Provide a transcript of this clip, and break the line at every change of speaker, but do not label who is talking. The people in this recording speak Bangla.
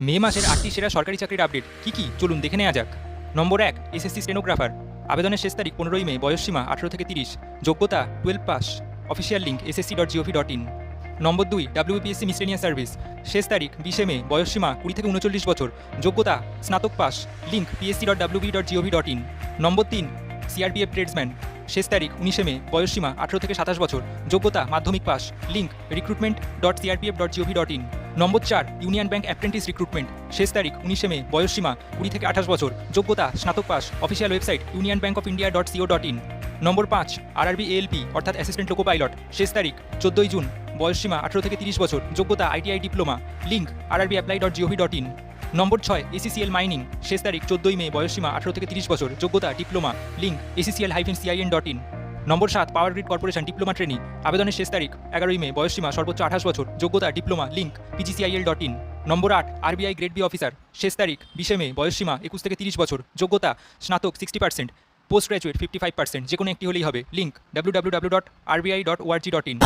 মে মাসের 8টি সেরা সরকারি চাকরির আপডেট কী কী চলুন দেখে নেওয়া যাক। নম্বর 1, এসএসসি স্টেনোগ্রাফার। আবেদনের শেষ তারিখ 15ই মে, বয়সসীমা 18 থেকে 30, যোগ্যতা 12 পাস, অফিসিয়াল লিঙ্ক ssc.gov.in। নম্বর 2, WBPSC মিসলেনিয়াস সার্ভিস। শেষ তারিখ 20 মে, বয়সসীমা 20 থেকে 39 বছর, যোগ্যতা স্নাতক পাস, লিঙ্ক psc.wb.gov.in। নম্বর 3, সিআরপিএফ ট্রেডসম্যান। শেষ তারিখ 19 মে, বয়সসীমা 18 থেকে 27 বছর, যোগ্যতা মাধ্যমিক পাস, লিঙ্ক recruitment.crpf.gov.in। নম্বর 4, ইউনিয়ন ব্যাংক অ্যাপ্রেন্টিস রিক্রুটমেন্ট। শেষ তারিখ 19 মে, বয়সসীমা 20 থেকে 28 বছর, যোগ্যতা স্নাতক পাস, অফিসিয়াল ওয়েবসাইট unionbankofindia.co.in। নম্বর 5, আরআরবি এএলপি অর্থাৎ অ্যাসিস্ট্যান্ট লোকো পাইলট। শেষ তারিখ 14ই জুন, বয়সসীমা 18 থেকে 30 বছর, যোগ্যতা আইটিআই ডিপ্লোমা, লিঙ্ক rrbapply.gov.in। নম্বর 6, এসিসিএল মাইনিং। শেষ তারিখ 14ই মে, বয়সসীমা 18 থেকে 30 বছর, যোগ্যতা ডিপ্লোমা, লিঙ্ক accl-cin.in। নম্বর 7, power grid corporation diploma trainee. আবেদনের শেষ তারিখ 11ই মে, বয়সসীমা সর্বোচ্চ 28 বছর, যোগ্যতা ডিপ্লোমা, লিঙ্ক pgcil.in। নম্বর 8, আরবিআই গ্রেড বি অফিসার। শেষ তারিখ 20 মে, বয়সসীমা 21 থেকে 30 বছর, যোগ্যতা স্নাতক 60%, পোস্ট গ্র্যাজুয়েট 55%, যে কোনো একটি হলেই হবে, লিঙ্ক www.rbi.org.in।